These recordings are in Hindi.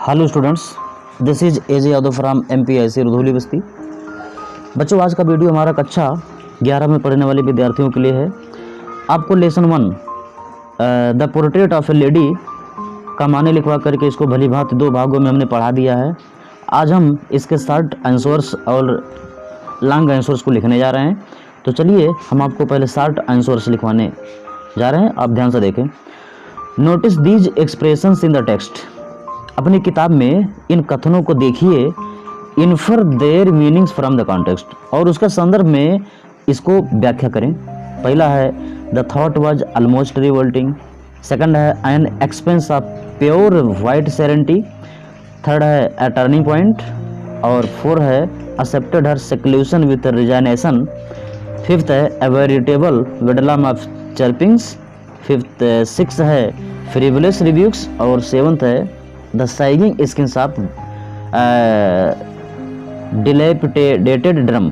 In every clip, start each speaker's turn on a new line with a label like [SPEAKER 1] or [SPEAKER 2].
[SPEAKER 1] Hello students, this is AJ Yadav from MPIC Rudhauli बस्ती। बच्चों, आज का वीडियो हमारा कक्षा 11 में पढ़ने वाले विद्यार्थियों के लिए है। आपको lesson 1 the portrait of A lady का माने लिखवा करके इसको भली भांति 2 भागों में हमने पढ़ा दिया है। आज हम इसके शॉर्ट आंसर्स और लॉन्ग आंसर्स को लिखने जा रहे हैं। तो चलिए हम आपको पहले शॉर्ट आंसर्स लिखवाने जा रहे हैं। आप ध्यान से देखें। Notice these expressions in the text. अपनी किताब में इन कथनों को देखिए। Infer their meanings from the context, और उसका संदर्भ में इसको व्याख्या करें। पहला है the thought was almost revolting. Second है an expanse of pure white serenity. Third है अ टर्निंग पॉइंट। और 4 है accepted her seclusion with resignation. 5th है अ वेरिटेबल विडलम ऑफ चर्पिंग्स। 6 है फ्रिवलेस रिव्यूज। और 7th है the sighing skins of dilapidated drum.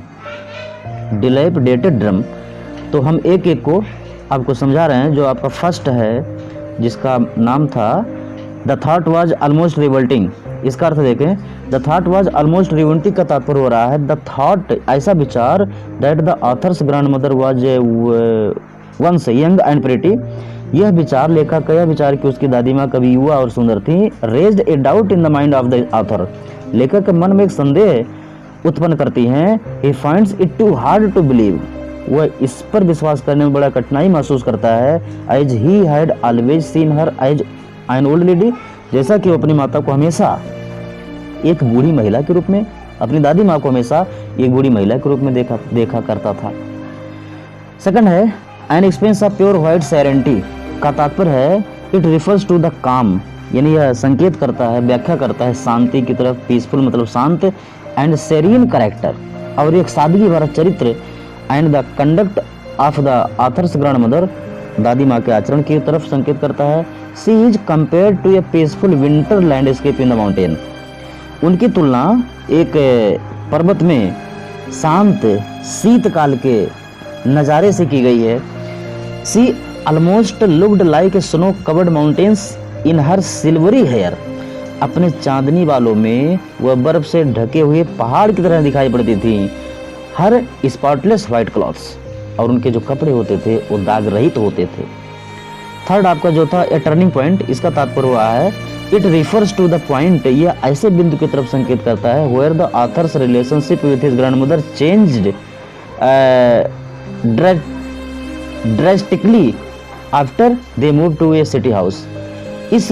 [SPEAKER 1] तो हम एक एक को आपको समझा रहे हैं। जो आपका फर्स्ट है जिसका नाम था the thought was almost revolting, इसका अर्थ देखें। The thought was almost revolting का तात्पर्य हो रहा है द थॉट, ऐसा विचार, that the author's grandmother was once young and pretty. यह विचार, लेखक का यह विचार कि उसकी दादी माँ कभी युवा और सुंदर थी, raised a doubt in the mind of the author. लेखक के मन में एक संदेह उत्पन्न करती हैं। He finds it too hard to believe, वह इस पर विश्वास करने में बड़ा कठिनाई महसूस करता है। As he had always seen her as an old lady, जैसा कि वो अपनी माता को हमेशा एक बूढ़ी महिला के रूप में, अपनी दादी माँ को हमेशा एक बूढ़ी महिला के रूप में देखा करता था। सेकंड है an expanse of pure white serenity का तात्पर्य है इट रिफर्स टू द काम, यानी यह संकेत करता है, व्याख्या करता है शांति की तरफ। पीसफुल मतलब शांत, एंड सेरीन कैरेक्टर, और एक सादगी भरा चरित्र। And the conduct of the author's grandmother, दादी माँ के आचरण की तरफ संकेत करता है। She is compared to a peaceful winter landscape in the mountain. उनकी तुलना एक पर्वत में शांत शीतकाल के नज़ारे से की गई है। She almost looked like a snow covered mountains in her silvery hair. अपने चांदनी बालों में वह बर्फ से ढके हुए पहाड़ की तरह दिखाई पड़ती थी। हर स्पॉटलेस व्हाइट क्लॉथ्स, और उनके जो कपड़े होते थे वो दाग रहित होते थे। थर्ड आपका जो था ए टर्निंग पॉइंट, इसका तात्पर्य हुआ है it refers to the point, यह ऐसे बिंदु की तरफ संकेत करता है where the author's relationship with his grandmother changed drastically after they move to a city house. इस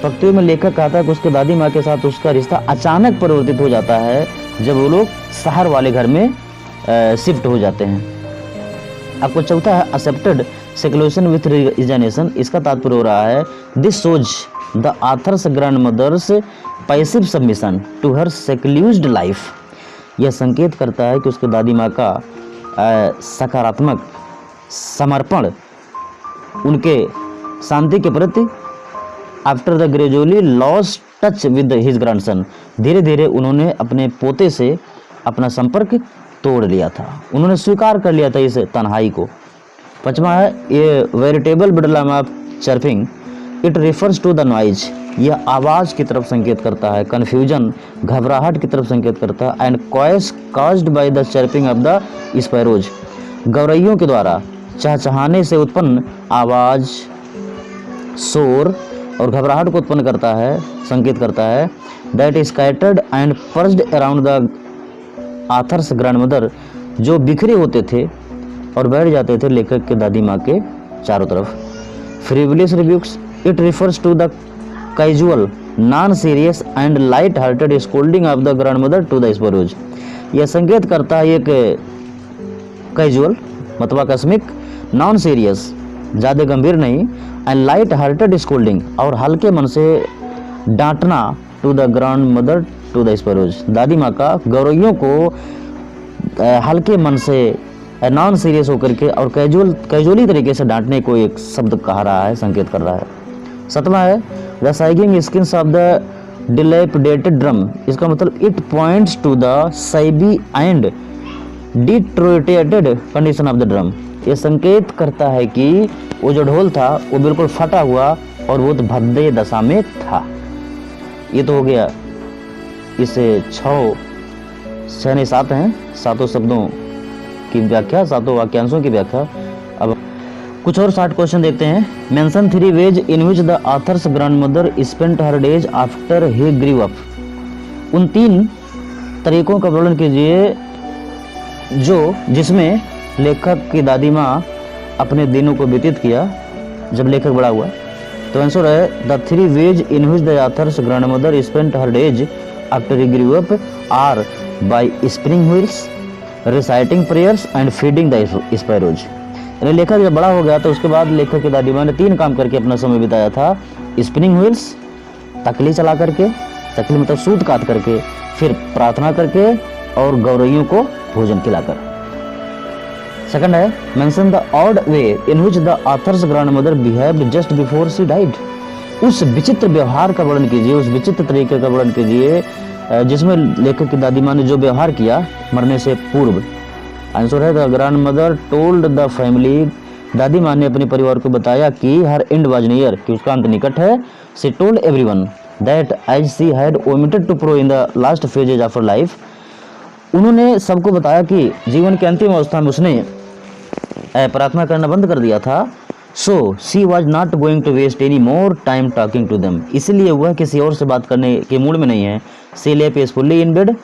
[SPEAKER 1] पंक्तियों में लेखक कहता है कि उसके दादी माँ के साथ उसका रिश्ता अचानक परिवर्तित हो जाता है जब वो लोग शहर वाले घर में शिफ्ट हो जाते हैं। आपको चौथा है एक्सेप्टेड सेक्लूशन विथ रिजाइनेशन, इसका तात्पर्य हो रहा है this shows the author's grandmother's passive submission to her secluded life. यह संकेत करता है कि उसके दादी माँ का सकारात्मक समर्पण उनके शांति के प्रति। After the gradually lost touch with his grandson, धीरे धीरे उन्होंने अपने पोते से अपना संपर्क तोड़ लिया था, उन्होंने स्वीकार कर लिया था इस तन्हाई को। 5वां है ये veritable bedlam of chirping, it refers to the noise, यह आवाज़ की तरफ संकेत करता है। कन्फ्यूजन, घबराहट की तरफ संकेत करता है। And chaos caused by the chirping of the sparrows, गौरैयों के द्वारा चहचहाने से उत्पन्न आवाज़, शोर और घबराहट को उत्पन्न करता है, संकेत करता है। That is scattered and perched around the author's grandmother, जो बिखरे होते थे और बैठ जाते थे लेखक के दादी माँ के चारों तरफ। Frivolous rebukes, it refers to the casual non serious and light hearted scolding of the grandmother to the sparrows. यह संकेत करता है एक कैजुअल मतलब आकस्मिक, नॉन सीरियस ज़्यादा गंभीर नहीं, एंड लाइट हार्टेड स्कोल्डिंग, और हल्के मन से डांटना to the grandmother to the sparrows, दादी माँ का गौरैयों को हल्के मन से नॉन सीरियस होकर के और कैजुअली तरीके से डांटने को एक शब्द कहा रहा है, संकेत कर रहा है। 7वां है the sighing skins of the dilapidated drum, इसका मतलब it points to the shabby and deteriorated condition of the drum. ये संकेत करता है कि वो जो ढोल था वो बिल्कुल फटा हुआ और बहुत भद्दे दशा में था। ये तो हो गया इस 6 नहीं 7 हैं, 7 शब्दों की व्याख्या, 7 वाक्यांशों की व्याख्या। अब कुछ और 60 क्वेश्चन देखते हैं। Mention 3 ways in which the author's grandmother spent her days after he grew up. उन 3 तरीकों का वर्णन कीजिए जिसमें लेखक की दादी माँ अपने दिनों को व्यतीत किया जब लेखक बड़ा हुआ। तो आंसर है the 3 ways in which the author's grandmother spent her days after he grew up are by spinning wheels, reciting prayers and feeding the sparrows. यानी लेखक जब बड़ा हो गया तो उसके बाद लेखक की दादी माँ ने 3 काम करके अपना समय बिताया था। स्पिनिंग व्हील्स, तकली चला करके, तकली मतलब सूत काट करके, फिर प्रार्थना करके और गौरैयों को भोजन खिलाकर। सेकंड है mention the odd way in which the author's grandmother behaved just before she died. उस विचित्र व्यवहार का वर्णन कीजिए, उस विचित्र तरीके का वर्णन कीजिए जिसमें लेखक की दादी माँ ने जो व्यवहार किया मरने से पूर्व। आंसर है the grandmother told the family. दादी माँ ने अपने परिवार को बताया कि हर एंड वाज नियर, कि उसका अंत निकट है। She told everyone that as she had omitted to pray in the last phases of her life. उन्होंने सबको बताया कि जीवन के अंतिम अवस्था में उसने प्रार्थना करना बंद कर दिया था। So she was not going to waste any more time talking to them. इसलिए वह किसी और से बात करने के मूड में नहीं है। शी ले पीसफुली इन बेड।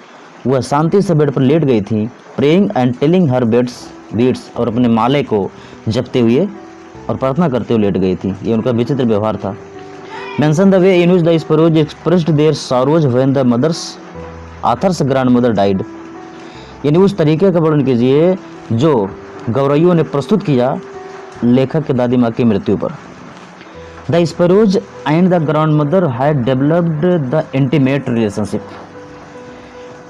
[SPEAKER 1] वह शांति से बेड पर लेट गई थी। Praying and telling her beats, और अपने माले को जपते हुए और प्रार्थना करते हुए लेट गई थी। ये उनका विचित्र व्यवहार था। Mention the way in which the sparrows expressed their sorrows when the mothers author's grandmother died. यानी उस तरीके का वर्णन कीजिए जो गौरैयों ने प्रस्तुत किया लेखक की दादी माँ की मृत्यु पर। The sparrows and the grandmother had developed the intimate relationship.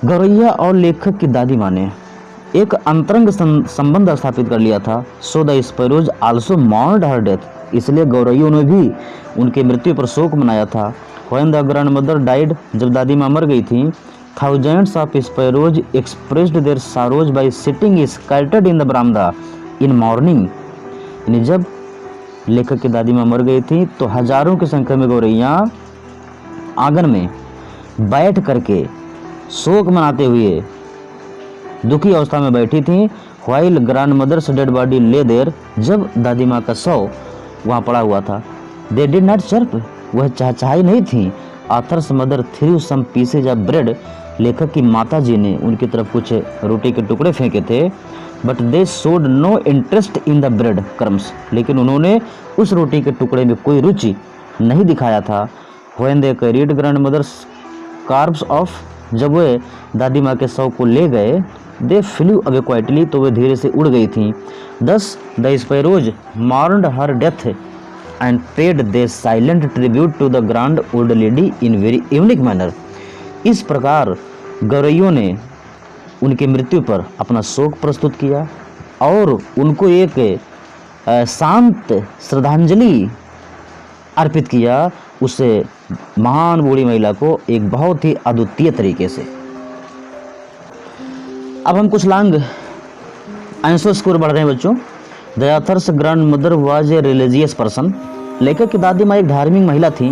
[SPEAKER 1] गौरैया और लेखक की दादी माँ ने एक अंतरंग संबंध स्थापित कर लिया था। So the sparrows also mourned her death. इसलिए गौरैयों ने भी उनकी मृत्यु पर शोक मनाया था। व्हेन द ग्रैंडमदर डाइड, जब दादी माँ मर गई थी, thousands of sparrows expressed their sorrows by sitting scattered in the veranda in mourning। यानी जब लेखक की दादी माँ मर गई थी तो हजारों की संख्या में गौरैया आंगन में बैठ करके शोक मनाते हुए दुखी अवस्था में बैठी थी। While grandmother's dead body lay their, जब दादी माँ का शव वहाँ पड़ा हुआ था। दे डिड नॉट चर्प, वह चहचहाई नहीं थी। Author's mother threw some pieces of bread, लेखक की माता जी ने उनकी तरफ कुछ रोटी के टुकड़े फेंके थे। But they showed no interest in the bread crumbs, लेकिन उन्होंने उस रोटी के टुकड़े में कोई रुचि नहीं दिखाया था। When they carried grandmother's carbs of, जब वे दादी माँ के शव को ले गए, दे फ्लू अवे क्वाइटली, तो वे धीरे से उड़ गई थी। Thus the sparrows mourned her death and paid their silent tribute to the grand old lady in very unique manner। इस प्रकार गौरैयों ने उनकी मृत्यु पर अपना शोक प्रस्तुत किया और उनको एक शांत श्रद्धांजलि अर्पित किया, उस महान बूढ़ी महिला को एक बहुत ही अद्वितीय तरीके से। अब हम कुछ लॉन्ग आंसर स्कोर बढ़ रहे हैं बच्चों। The author's grandmother was a religious person. लेखक की दादी माँ एक धार्मिक महिला थी।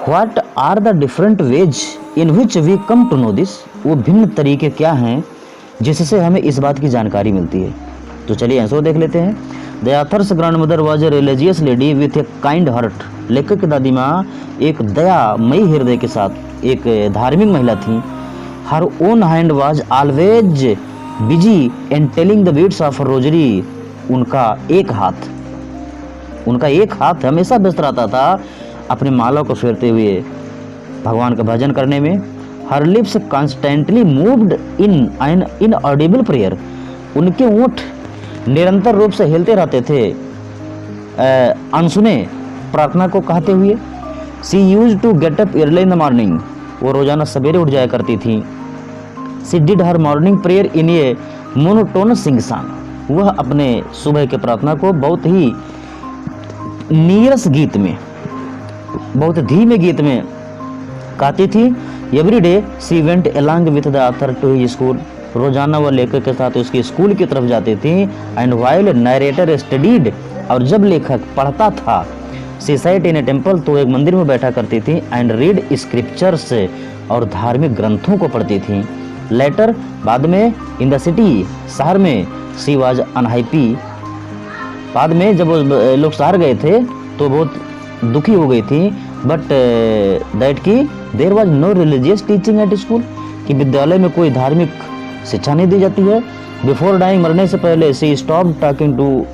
[SPEAKER 1] What are the different ways in which we come to know this. वो भिन्न तरीके क्या हैं जिससे हमें इस बात की जानकारी मिलती है। तो चलिए आंसर देख लेते हैं। The author's grandmother was a religious lady with a kind heart. लेखक की दादी माँ एक दयामयी हृदय के साथ एक धार्मिक महिला थी। Her one hand was always busy in telling the beats of rosary. उनका एक हाथ हमेशा व्यस्त रहता था अपने माला को फेरते हुए भगवान का भजन करने में। हर lips constantly moved in an inaudible prayer. उनके ओंठ निरंतर रूप से हिलते रहते थे अनसुने प्रार्थना को कहते हुए। She used to get up early in the morning. वो रोजाना सवेरे उठ जाया करती थी। She did her morning prayer in a monotonous sing song. वह अपने सुबह के प्रार्थना को बहुत ही नीरस गीत में, बहुत धीमे गीत में गाती थी। Every day she went along with the author to his school. रोजाना वह लेखक के साथ उसकी स्कूल की तरफ जाती थी। एंड व्हाइल नरेटर स्टडीड, और जब लेखक पढ़ता था, C sat in A temple, तो एक मंदिर में बैठा करती थी, एंड रीड स्क्रिप्चर्स, और धार्मिक ग्रंथों को पढ़ती थी। लेटर, बाद में, इन द सिटी, शहर में, सी वाज अनहैप्पी, बाद में जब वो लोग शहर गए थे तो बहुत दुखी हो गई थी, बट दैट की there was no religious teaching at school, कि विद्यालय में कोई धार्मिक शिक्षा नहीं दी जाती है। बिफोर डाइंग, मरने से पहले, she stop talking to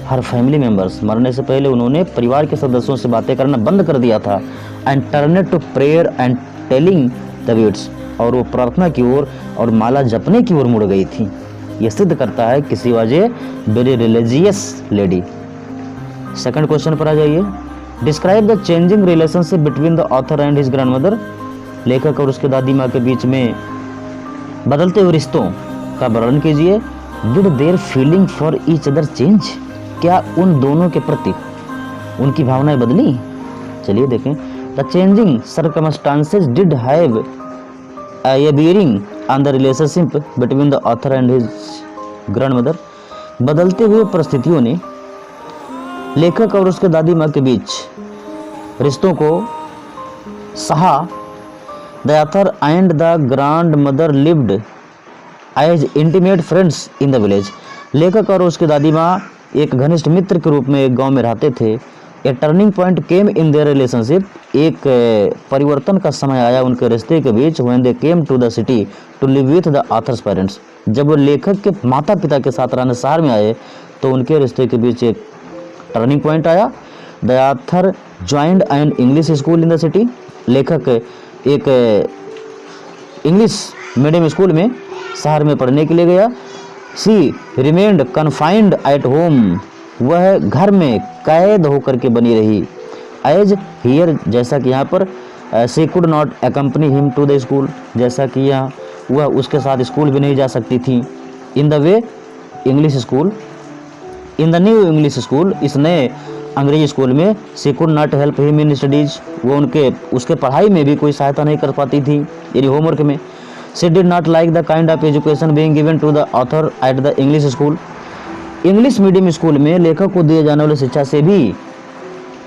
[SPEAKER 1] her family members, मरने से पहले उन्होंने परिवार के सदस्यों से बातें करना बंद कर दिया था। And turned to prayer and telling the words, और वो प्रार्थना की ओर और माला जपने की ओर मुड़ गई थी। यह सिद्ध करता है कि she was a very religious lady. Second question पर आ जाइए। Describe the changing relationship between the author and his grandmother, लेखक और उसके दादी माँ के बीच में बदलते हुए रिश्तों का वर्णन कीजिए। Did their feeling for each other change, क्या उन दोनों के प्रति उनकी भावनाएं बदली? चलिए देखें। The changing circumstances did have a bearing on the relationship between the author and his grandmother, बदलते हुए परिस्थितियों ने लेखक और उसके दादी माँ के बीच रिश्तों को सहा। The author and the grandmother lived as intimate friends in the village, लेखक और उसकी दादी माँ एक घनिष्ठ मित्र के रूप में एक गांव में रहते थे। A turning point came in their relationship, एक परिवर्तन का समय आया उनके रिश्ते के बीच। When they came to the city to live with the author's parents, जब वो लेखक के माता पिता के साथ रहने शहर में आए तो उनके रिश्ते के बीच एक टर्निंग पॉइंट आया। The author joined an English school in the city, लेखक एक इंग्लिश मीडियम स्कूल में शहर में पढ़ने के लिए गया। सी रिमेन्ड कन्फाइंड एट होम, वह घर में कैद होकर के बनी रही। एज हियर, जैसा कि यहाँ पर, she could not accompany him to the school, जैसा कि यहाँ वह उसके साथ स्कूल भी नहीं जा सकती थी। In the way English school, in the new English school, इस नए अंग्रेजी स्कूल में, she could not help him in studies, वो उसके पढ़ाई में भी कोई सहायता नहीं कर पाती थी, यानी होमवर्क में। She did not like the kind of education being given to the author at the English school, English medium school में लेखक को दिए जाने वाली शिक्षा से भी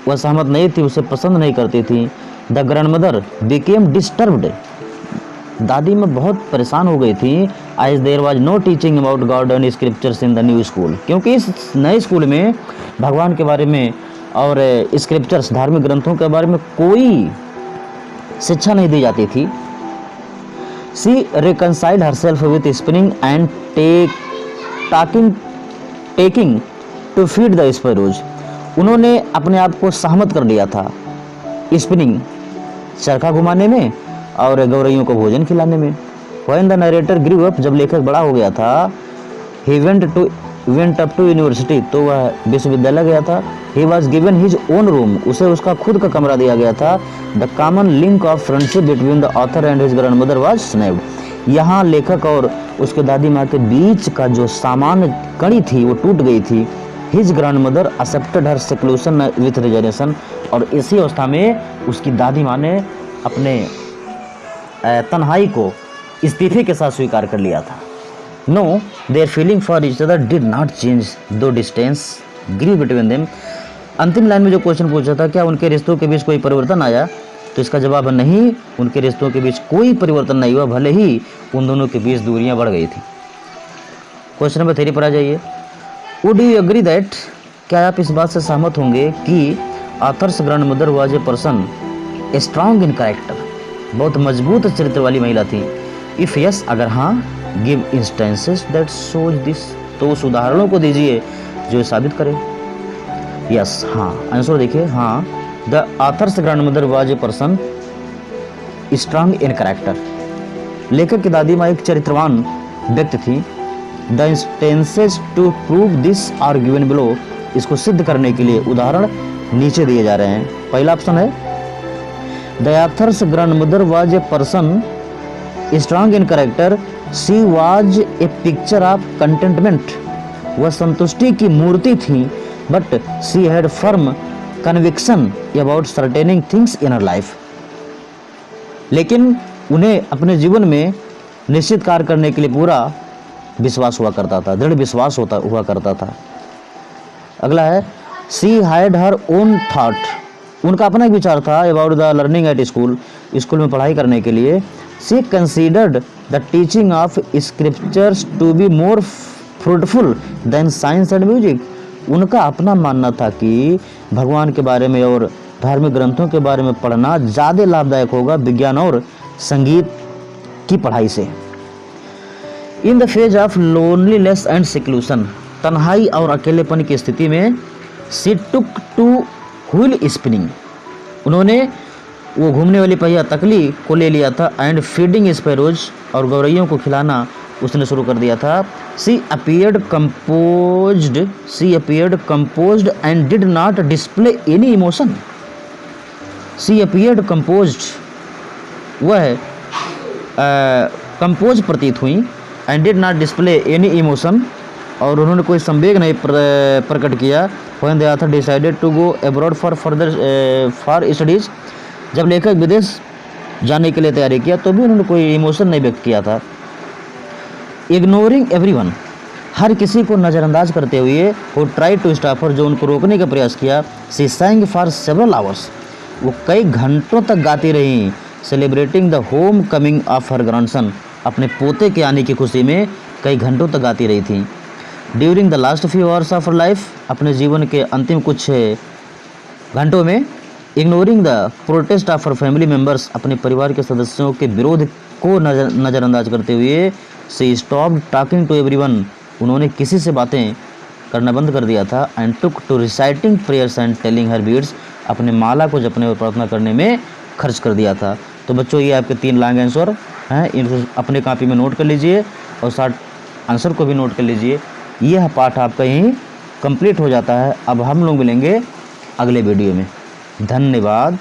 [SPEAKER 1] वह सहमत नहीं थी, उसे पसंद नहीं करती थी। द ग्रैंडमदर बिकेम डिस्टर्ब्ड, दादी में बहुत परेशान हो गई थी। As there was no teaching about God and scriptures in the new school, क्योंकि इस नए स्कूल में भगवान के बारे में और स्क्रिप्चर्स, धार्मिक ग्रंथों के बारे में कोई शिक्षा नहीं दी जाती थी। She reconciled herself with spinning and taking to feed the sparrows, उन्होंने अपने आप को सहमत कर लिया था स्पिनिंग, चरखा घुमाने में, और गौरैयों को भोजन खिलाने में। When the narrator grew up, जब लेखक बड़ा हो गया था, he went up to university, तो वह विश्वविद्यालय गया था। He was given his own room, उसे उसका खुद का कमरा दिया गया था। The common link of friendship between the author and his grandmother was snapped, यहाँ लेखक और उसके दादी माँ के बीच का जो सामान्य कड़ी थी वो टूट गई थी। His grandmother accepted her seclusion with reservation, और इसी अवस्था में उसकी दादी माँ ने अपने तन्हाई को इस्तीफे के साथ स्वीकार कर लिया था। No their feeling for each other did not change though distance grew between them, अंतिम लाइन में जो क्वेश्चन पूछा था, क्या उनके रिश्तों के बीच कोई परिवर्तन आया, तो इसका जवाब है नहीं, उनके रिश्तों के बीच कोई परिवर्तन नहीं हुआ, भले ही उन दोनों के बीच दूरियां बढ़ गई थी। क्वेश्चन नंबर 3 पर आ जाइए। वुड यू एग्री दैट, क्या आप इस बात से सहमत होंगे कि authors grandmother was a person strong in character, बहुत मजबूत चरित्र वाली महिला थी। इफ यस, अगर हाँ, give instances that shows this, तो उस उदाहरणों को दीजिए जो साबित करे। यस, हाँ, आंसर देखिए, हाँ। The author's grandmother was a person strong in character, लेखक की दादी माँ एक चरित्रवान व्यक्ति थी। The instances to prove this are given below, इसको सिद्ध करने के लिए उदाहरण नीचे दिए जा रहे हैं। पहला ऑप्शन है, the author's grandmother was a person strong in character, she was a picture of contentment, वह संतुष्टि की मूर्ति थी। But she had firm conviction about certaining things in her life, लेकिन उन्हें अपने जीवन में निश्चित कार्य करने के लिए पूरा विश्वास हुआ करता था, दृढ़ विश्वास हुआ करता था। अगला है, she had her own thought उनका अपना एक विचार था about the learning at school, school में पढ़ाई करने के लिए। She considered the teaching of scriptures to be more fruitful than science and music. उनका अपना मानना था कि भगवान के बारे में और धार्मिक ग्रंथों के बारे में पढ़ना ज़्यादा लाभदायक होगा विज्ञान और संगीत की पढ़ाई से। In the phase of loneliness and seclusion, तन्हाई और अकेलेपन की स्थिति में she took to wheel spinning, उन्होंने वो घूमने वाली पहिया तकली को ले लिया था। एंड फीडिंग स्पैरोज, और गौरैयों को खिलाना उसने शुरू कर दिया था। She appeared composed and did not display any emotion. She appeared composed, वह कंपोज प्रतीत हुई। And did not display any emotion, और उन्होंने कोई संवेग नहीं प्रकट किया। When the author decided to go abroad for studies, जब लेखक विदेश जाने के लिए तैयारी किया तो भी उन्होंने कोई इमोशन नहीं व्यक्त किया था। इग्नोरिंग एवरीवन, हर किसी को नज़रअंदाज करते हुए, वो ट्राई टू स्टॉप हर, जो उनको रोकने का प्रयास किया। She sang for several hours, वो कई घंटों तक गाती रहीं। Celebrating the home coming of her grandson, अपने पोते के आने की खुशी में कई घंटों तक गाती रही थी। During the last few hours of her life, अपने जीवन के अंतिम कुछ घंटों में। Ignoring the protest of her family members, अपने परिवार के सदस्यों के विरोध को नज़रअंदाज करते हुए। She stopped talking to everyone, उन्होंने किसी से बातें करना बंद कर दिया था। And took to reciting prayers and telling her beads, अपने माला को जपने और प्रार्थना करने में खर्च कर दिया था। तो बच्चों, ये आपके 3 लॉन्ग आंसर हैं, इनको अपने कॉपी में नोट कर लीजिए और शॉर्ट आंसर को भी नोट कर लीजिए। यह पाठ आपका यहीं कंप्लीट हो जाता है। अब हम लोग मिलेंगे अगले वीडियो में। धन्यवाद।